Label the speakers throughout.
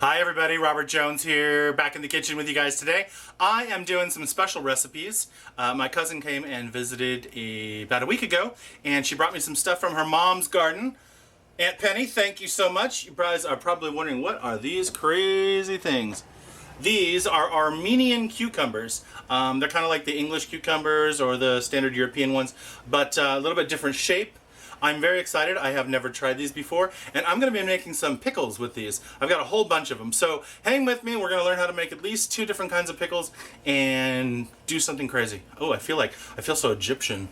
Speaker 1: Hi everybody, Robert Jones here, back in the kitchen with you guys today. I am doing some special recipes. My cousin came and visited about a week ago, and she brought me some stuff from her mom's garden. Aunt Penny, thank you so much. You guys are probably wondering, what are these crazy things? These are Armenian cucumbers. They're kind of like the English cucumbers or the standard European ones, but a little bit different shape. I'm very excited. I have never tried these before, and I'm going to be making some pickles with these. I've got a whole bunch of them, so hang with me. We're going to learn how to make at least 2 different kinds of pickles and do something crazy. Oh, I feel so Egyptian.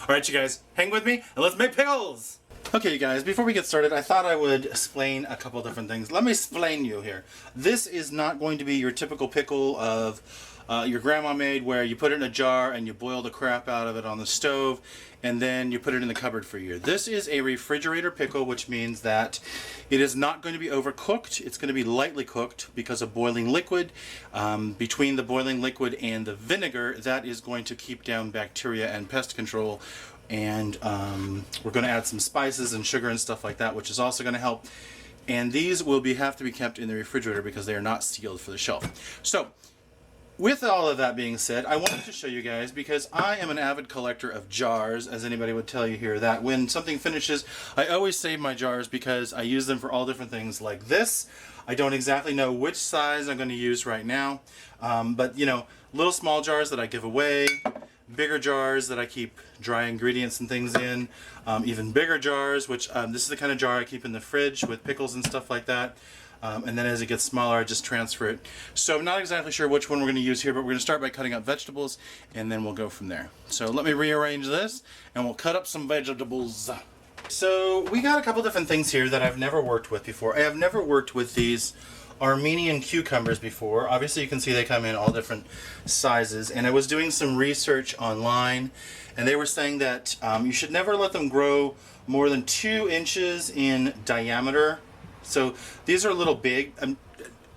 Speaker 1: All right, you guys, hang with me and let's make pickles. Okay, you guys, before we get started, I thought I would explain a couple different things. Let me explain you here. This is not going to be your typical pickle of your grandma made, where you put it in a jar and you boil the crap out of it on the stove and then you put it in the cupboard for a year. This is a refrigerator pickle, which means that it is not going to be overcooked. It's going to be lightly cooked because of boiling liquid. Between the boiling liquid and the vinegar, that is going to keep down bacteria and pest control. And we're going to add some spices and sugar and stuff like that, which is also going to help. And these will have to be kept in the refrigerator because they are not sealed for the shelf. So, with all of that being said, I wanted to show you guys, because I am an avid collector of jars, as anybody would tell you here, that when something finishes, I always save my jars because I use them for all different things like this. I don't exactly know which size I'm going to use right now, but you know, little small jars that I give away, bigger jars that I keep dry ingredients and things in, even bigger jars, which this is the kind of jar I keep in the fridge with pickles and stuff like that. And then as it gets smaller, I just transfer it. So I'm not exactly sure which one we're going to use here, but we're going to start by cutting up vegetables, and then we'll go from there. So let me rearrange this, and we'll cut up some vegetables. So we got a couple different things here that I've never worked with before. I have never worked with these Armenian cucumbers before. Obviously you can see they come in all different sizes, and I was doing some research online, and they were saying that you should never let them grow more than 2 inches in diameter. So these are a little big,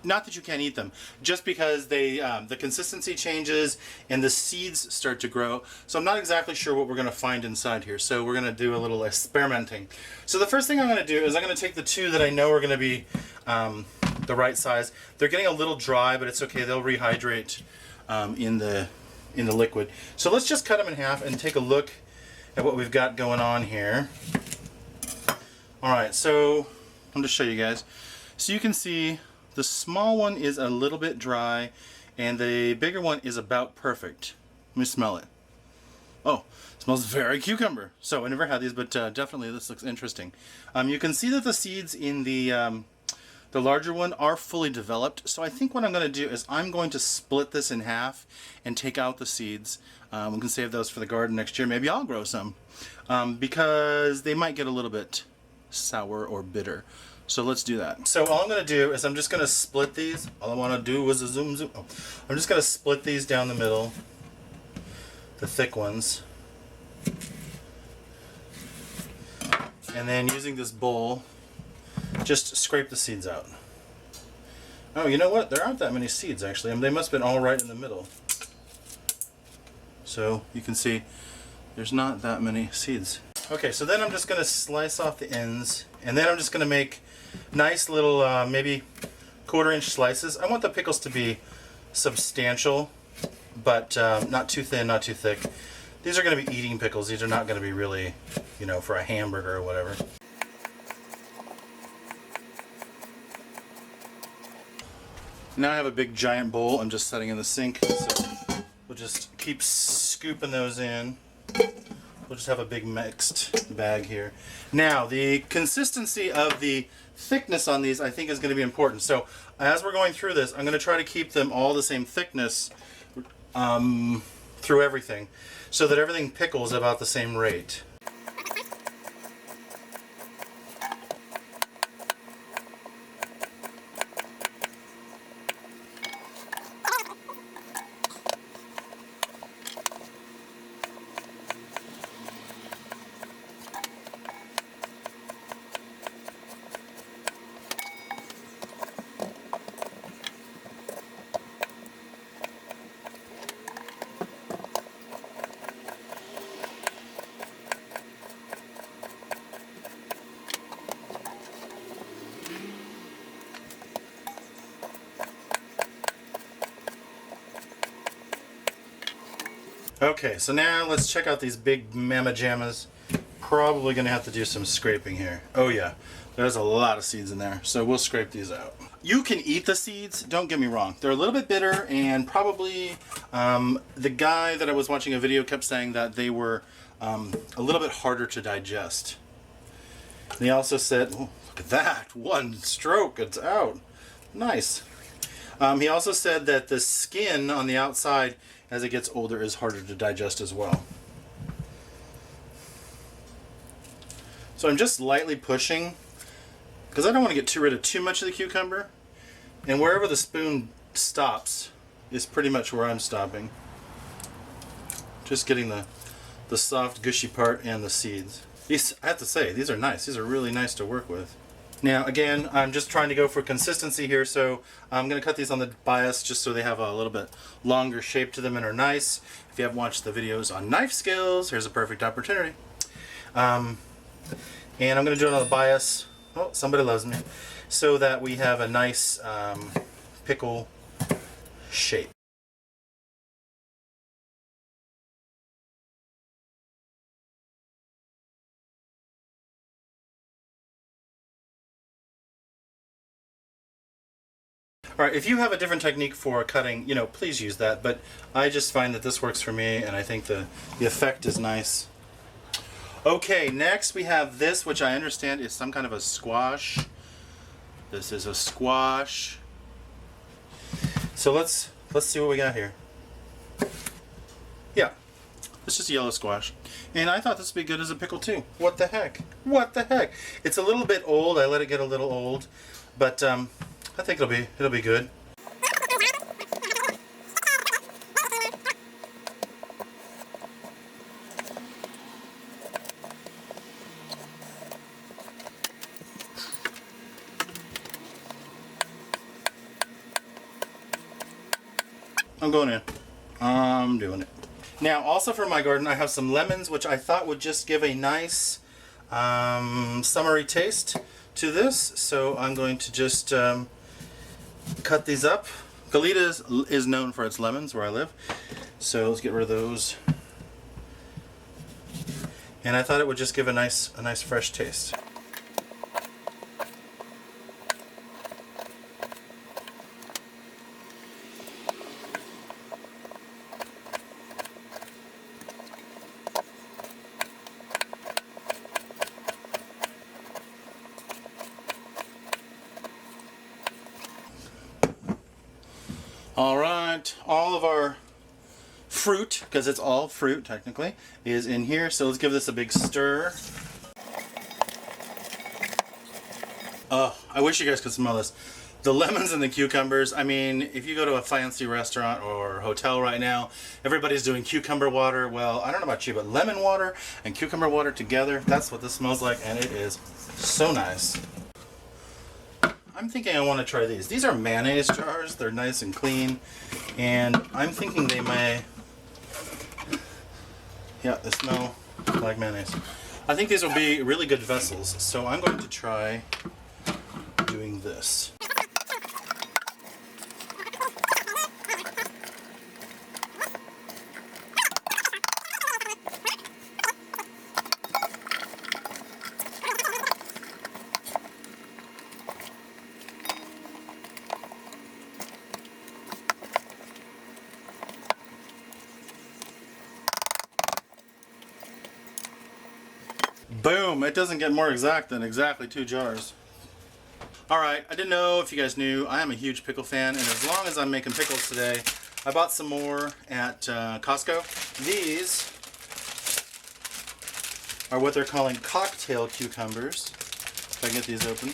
Speaker 1: not that you can't eat them, just because they the consistency changes and the seeds start to grow. So I'm not exactly sure what we're going to find inside here. So we're going to do a little experimenting. So the first thing I'm going to do is I'm going to take the 2 that I know are going to be the right size. They're getting a little dry, but it's okay. They'll rehydrate in the liquid. So let's just cut them in half and take a look at what we've got going on here. All right, so I'm going to show you guys. So you can see the small one is a little bit dry and the bigger one is about perfect. Let me smell it. Oh, it smells very cucumber. So I never had these, but definitely this looks interesting. You can see that the seeds in the larger one are fully developed. So I think what I'm going to do is I'm going to split this in half and take out the seeds. We can save those for the garden next year. Maybe I'll grow some because they might get a little bit sour or bitter. So let's do that. So all I'm going to do is I'm just going to split these. All I want to do is a zoom. Oh. I'm just going to split these down the middle, the thick ones. And then using this bowl, just scrape the seeds out. Oh, you know what? There aren't that many seeds actually. I mean, they must have been all right in the middle. So you can see there's not that many seeds. Okay, so then I'm just going to slice off the ends, and then I'm just going to make nice little maybe 1/4 inch slices. I want the pickles to be substantial, but not too thin, not too thick. These are going to be eating pickles. These are not going to be really, you know, for a hamburger or whatever. Now I have a big giant bowl I'm just setting in the sink, so we'll just keep scooping those in. We'll just have a big mixed bag here. Now, the consistency of the thickness on these I think is going to be important. So as we're going through this, I'm going to try to keep them all the same thickness through everything, so that everything pickles about the same rate. Okay, so now let's check out these big mamma jammas. Probably gonna have to do some scraping here. Oh yeah, there's a lot of seeds in there, so we'll scrape these out. You can eat the seeds, don't get me wrong. They're a little bit bitter, and probably the guy that I was watching a video kept saying that they were a little bit harder to digest. And he also said, oh, look at that, one stroke, it's out. Nice. He also said that the skin on the outside, as it gets older, is harder to digest as well. So I'm just lightly pushing, because I don't want to get rid of too much of the cucumber. And wherever the spoon stops is pretty much where I'm stopping. Just getting the soft, gushy part and the seeds. These, I have to say, these are nice. These are really nice to work with. Now, again, I'm just trying to go for consistency here, so I'm going to cut these on the bias just so they have a little bit longer shape to them and are nice. If you haven't watched the videos on knife skills, here's a perfect opportunity. And I'm going to do it on the bias. Oh, somebody loves me. So that we have a nice pickle shape. Alright, if you have a different technique for cutting, you know, please use that, but I just find that this works for me, and I think the effect is nice. Okay, next we have this, which I understand is some kind of a squash. This is a squash. So let's see what we got here. Yeah, it's just a yellow squash. And I thought this would be good as a pickle too. What the heck? What the heck? It's a little bit old. I let it get a little old, but I think it'll be good. I'm going in. I'm doing it. Now, also for my garden, I have some lemons, which I thought would just give a nice summery taste to this. So I'm going to just cut these up. Goleta is known for its lemons where I live, so let's get rid of those. And I thought it would just give a nice fresh taste. Alright, all of our fruit, because it's all fruit technically, is in here, so let's give this a big stir. Oh, I wish you guys could smell this. The lemons and the cucumbers, I mean, if you go to a fancy restaurant or hotel right now, everybody's doing cucumber water. Well, I don't know about you, but lemon water and cucumber water together, that's what this smells like, and it is so nice. I'm thinking I want to try these. These are mayonnaise jars. They're nice and clean. And I'm thinking they may... Yeah, they smell like mayonnaise. I think these will be really good vessels. So I'm going to try doing this. Boom! It doesn't get more exact than exactly 2 jars. Alright, I didn't know if you guys knew, I am a huge pickle fan, and as long as I'm making pickles today, I bought some more at Costco. These are what they're calling cocktail cucumbers. If I can get these open.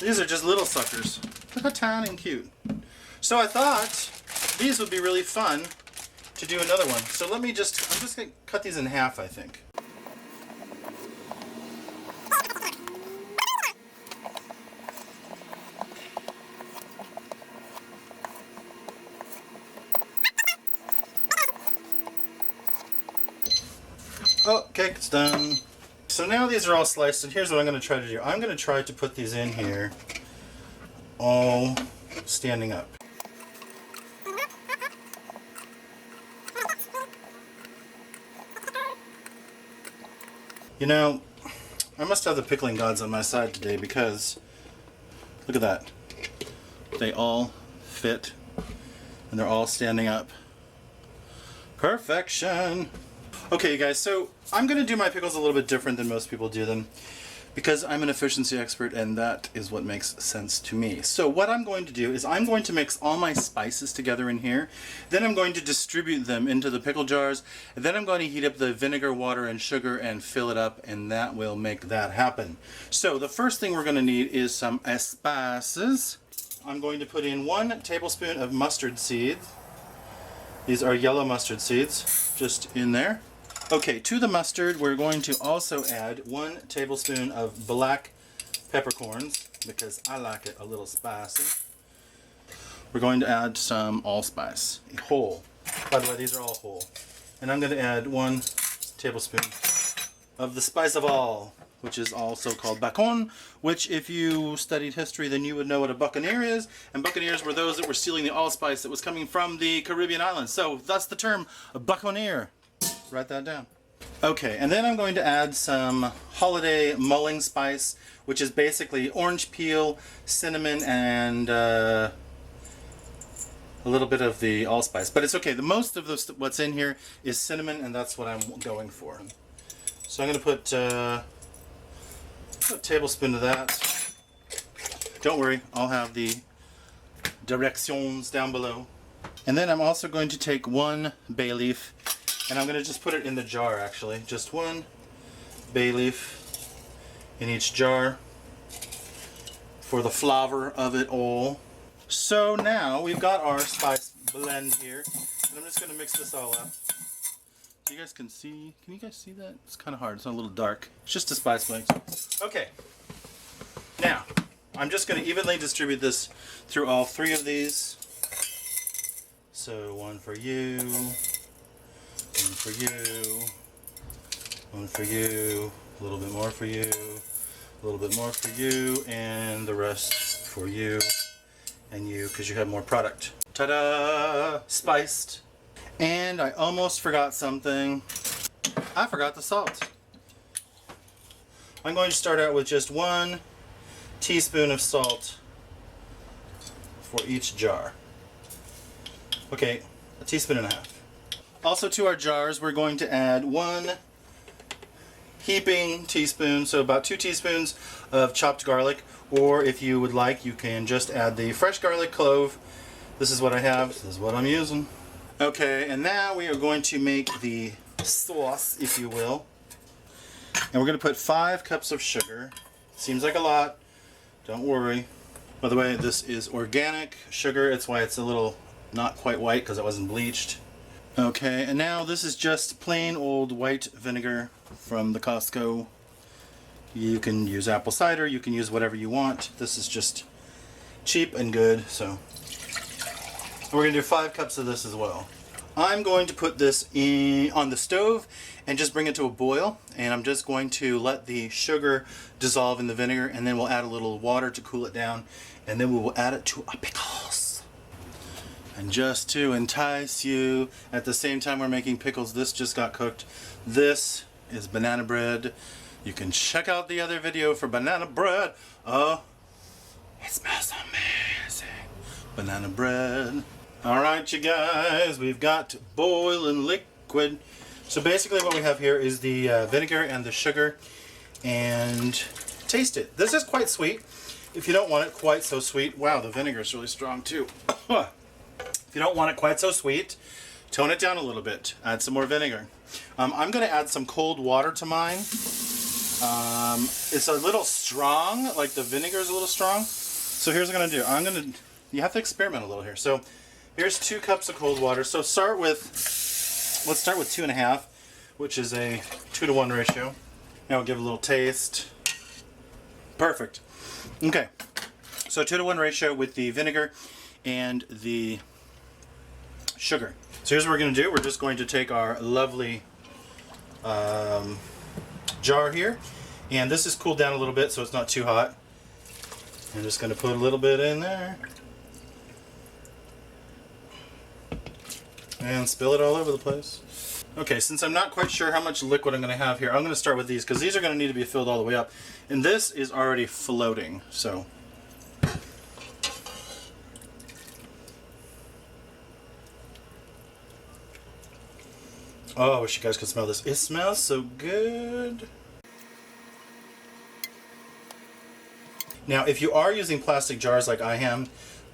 Speaker 1: These are just little suckers. Look how tiny and cute. So I thought these would be really fun to do another one. So I'm just going to cut these in half, I think. Okay, it's done. So now these are all sliced, and here's what I'm going to try to do. I'm going to try to put these in here all standing up. You know, I must have the pickling gods on my side today because look at that. They all fit and they're all standing up. Perfection. Okay, you guys, so I'm going to do my pickles a little bit different than most people do them because I'm an efficiency expert and that is what makes sense to me. So what I'm going to do is I'm going to mix all my spices together in here. Then I'm going to distribute them into the pickle jars. And then I'm going to heat up the vinegar, water, and sugar and fill it up, and that will make that happen. So the first thing we're going to need is some spices. I'm going to put in 1 tablespoon of mustard seeds. These are yellow mustard seeds, just in there. Okay, to the mustard, we're going to also add 1 tablespoon of black peppercorns because I like it a little spicy. We're going to add some allspice, whole. By the way, these are all whole. And I'm going to add 1 tablespoon of the spice of all, which is also called bacon, which if you studied history, then you would know what a buccaneer is. And buccaneers were those that were stealing the allspice that was coming from the Caribbean islands. So that's the term, a buccaneer. Write that down. Okay, and then I'm going to add some holiday mulling spice, which is basically orange peel, cinnamon, and a little bit of the allspice. But it's okay. The most of what's in here is cinnamon, and that's what I'm going for. So I'm going to put a tablespoon of that. Don't worry, I'll have the directions down below. And then I'm also going to take 1 bay leaf. And I'm going to just put it in the jar, actually. Just 1 bay leaf in each jar for the flavor of it all. So now we've got our spice blend here. And I'm just going to mix this all up. You guys can you guys see that? It's kind of hard. It's a little dark. It's just a spice blend. Okay. Now, I'm just going to evenly distribute this through all 3 of these. So 1 for you. 1 for you, 1 for you, a little bit more for you, a little bit more for you, and the rest for you and you because you have more product. Ta-da! Spiced. And I almost forgot something. I forgot the salt. I'm going to start out with just 1 teaspoon of salt for each jar. Okay, 1.5 teaspoons. Also to our jars, we're going to add 1 heaping teaspoon, so about 2 teaspoons of chopped garlic, or if you would like, you can just add the fresh garlic clove. This is what I have, this is what I'm using. Okay, and now we are going to make the sauce, if you will. And we're going to put 5 cups of sugar. Seems like a lot, don't worry. By the way, this is organic sugar, it's why it's a little not quite white because it wasn't bleached. Okay, and now this is just plain old white vinegar from the Costco. You can use apple cider, you can use whatever you want. This is just cheap and good, so. We're going to do 5 cups of this as well. I'm going to put this on the stove and just bring it to a boil, and I'm just going to let the sugar dissolve in the vinegar, and then we'll add a little water to cool it down, and then we will add it to our pickles. And just to entice you, at the same time we're making pickles, this just got cooked. This is banana bread. You can check out the other video for banana bread. Oh, it smells amazing. Banana bread. Alright you guys, we've got boiling liquid. So basically what we have here is the vinegar and the sugar. And taste it. This is quite sweet. If you don't want it quite so sweet, wow, the vinegar is really strong too. If you don't want it quite so sweet, tone it down a little bit. Add some more vinegar. I'm going to add some cold water to mine. It's a little strong, like the vinegar is a little strong. So here's what I'm going to do. You have to experiment a little here. So here's 2 cups of cold water. So let's start with 2.5, which is a 2-to-1 ratio. Now we'll give it a little taste. Perfect. Okay, so 2-to-1 ratio with the vinegar and the sugar. So here's what we're going to do. We're just going to take our lovely jar here, and this is cooled down a little bit so it's not too hot. I'm just going to put a little bit in there. And spill it all over the place. Okay, since I'm not quite sure how much liquid I'm going to have here, I'm going to start with these because these are going to need to be filled all the way up. And this is already floating, so. Oh, I wish you guys could smell this. It smells so good. Now, if you are using plastic jars like I am,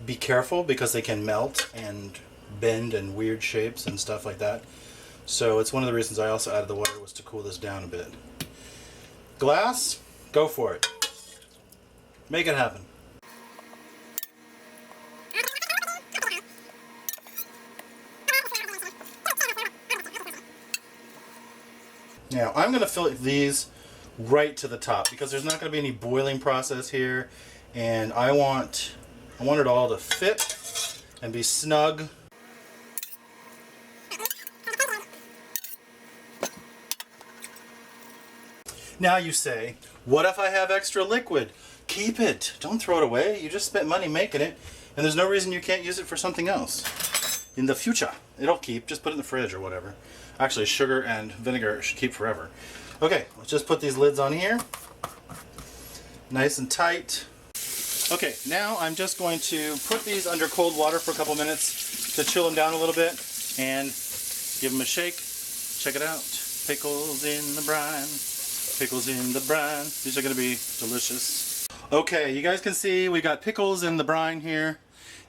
Speaker 1: be careful because they can melt and bend in weird shapes and stuff like that. So it's one of the reasons I also added the water was to cool this down a bit. Glass, go for it. Make it happen. Now I'm going to fill these right to the top because there's not going to be any boiling process here, and I want it all to fit and be snug. Now you say, what if I have extra liquid? Keep it. Don't throw it away. You just spent money making it, and there's no reason you can't use it for something else. In the future, it'll keep. Just put it in the fridge or whatever. Actually, sugar and vinegar should keep forever. Okay, let's just put these lids on here. Nice and tight. Okay, now I'm just going to put these under cold water for a couple minutes to chill them down a little bit and give them a shake. Check it out. Pickles in the brine. Pickles in the brine. These are going to be delicious. Okay, you guys can see we got pickles in the brine here,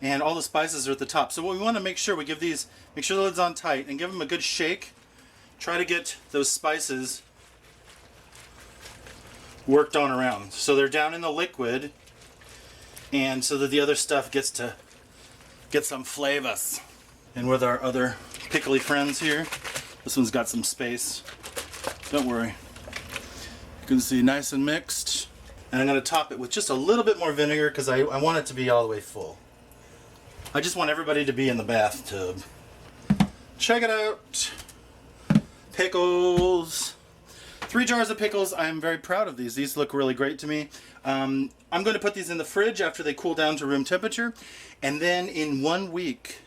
Speaker 1: and all the spices are at the top. So what we want to make sure we give these, make sure the lid's on tight and give them a good shake. Try to get those spices worked on around so they're down in the liquid, and so that the other stuff gets to get some flavors. And with our other pickly friends here, this one's got some space. Don't worry. You can see nice and mixed. And I'm going to top it with just a little bit more vinegar because I want it to be all the way full. I just want everybody to be in the bathtub. Check it out. Pickles. 3 jars of pickles. I am very proud of these. These look really great to me. I'm going to put these in the fridge after they cool down to room temperature. And then in 1 week,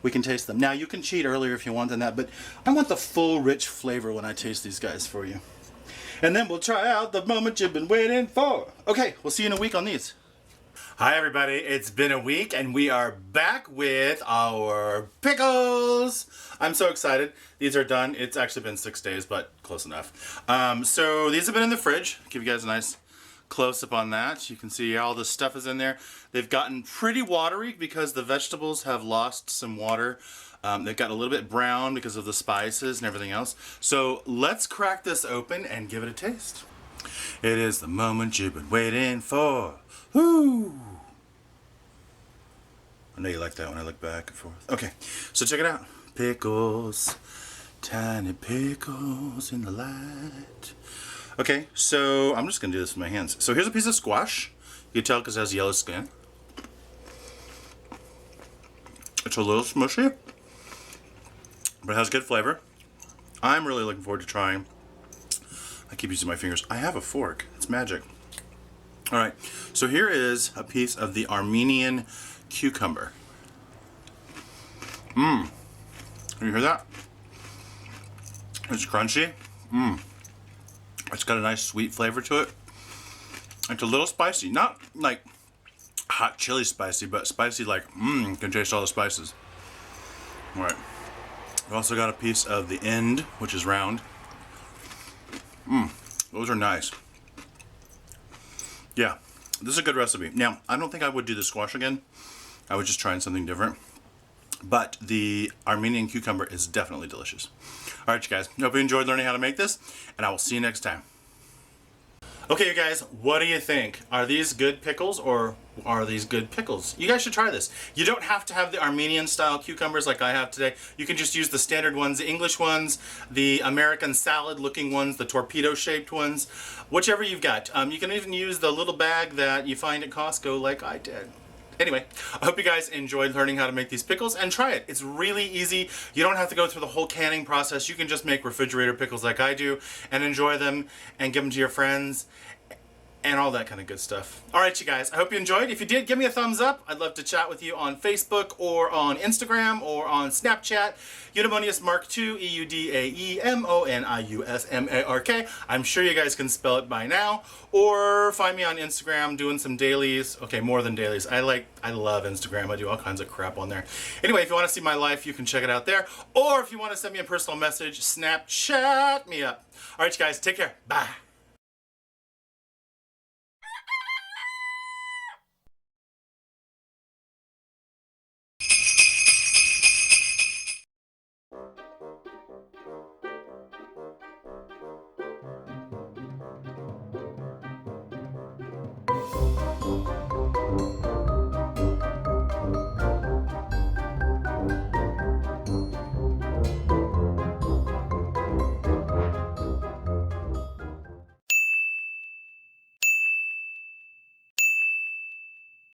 Speaker 1: we can taste them. Now, you can cheat earlier if you want on that, but I want the full, rich flavor when I taste these guys for you. And then we'll try out the moment you've been waiting for. Okay, we'll see you in a week on these. Hi everybody, it's been a week and we are back with our pickles. I'm so excited. These are done. It's actually been 6 days, but close enough. So these have been in the fridge. Give you guys a nice close-up on that. You can see all the stuff is in there. They've gotten pretty watery because the vegetables have lost some water. They've got a little bit brown because of the spices and everything else. So let's crack this open and give it a taste. It is the moment you've been waiting for. Woo! I know you like that when I look back and forth. Okay, so check it out. Pickles, tiny pickles in the light. Okay, so I'm just gonna do this with my hands. So here's a piece of squash. You can tell because it has yellow skin. It's a little smushy, but it has good flavor. I'm really looking forward to trying. I keep using my fingers. I have a fork. It's magic. All right, so here is a piece of the Armenian cucumber. Mmm. You hear that? It's crunchy. Mmm. It's got a nice sweet flavor to it. It's a little spicy. Not like hot chili spicy, but spicy like, you can taste all the spices. All right. We've also got a piece of the end, which is round. Those are nice. Yeah, this is a good recipe. Now, I don't think I would do the squash again. I was just trying something different. But the Armenian cucumber is definitely delicious. All right, you guys. Hope you enjoyed learning how to make this, and I will see you next time. Okay, you guys, what do you think? Are these good pickles or are these good pickles? You guys should try this. You don't have to have the Armenian style cucumbers like I have today. You can just use the standard ones, the English ones, the American salad looking ones, the torpedo shaped ones, whichever you've got. You can even use the little bag that you find at Costco like I did. Anyway, I hope you guys enjoyed learning how to make these pickles, and try it. It's really easy. You don't have to go through the whole canning process. You can just make refrigerator pickles like I do and enjoy them and give them to your friends. and all that kind of good stuff. All right, you guys, I hope you enjoyed. If you did, give me a thumbs up. I'd love to chat with you on Facebook or on Instagram or on Snapchat. Eudaemonius Mark II, EUDAEMONIUSMARK. I'm sure you guys can spell it by now. Or find me on Instagram doing some dailies. Okay, more than dailies. I love Instagram. I do all kinds of crap on there. Anyway, if you want to see my life, you can check it out there. Or if you want to send me a personal message, Snapchat me up. All right, you guys, take care. Bye.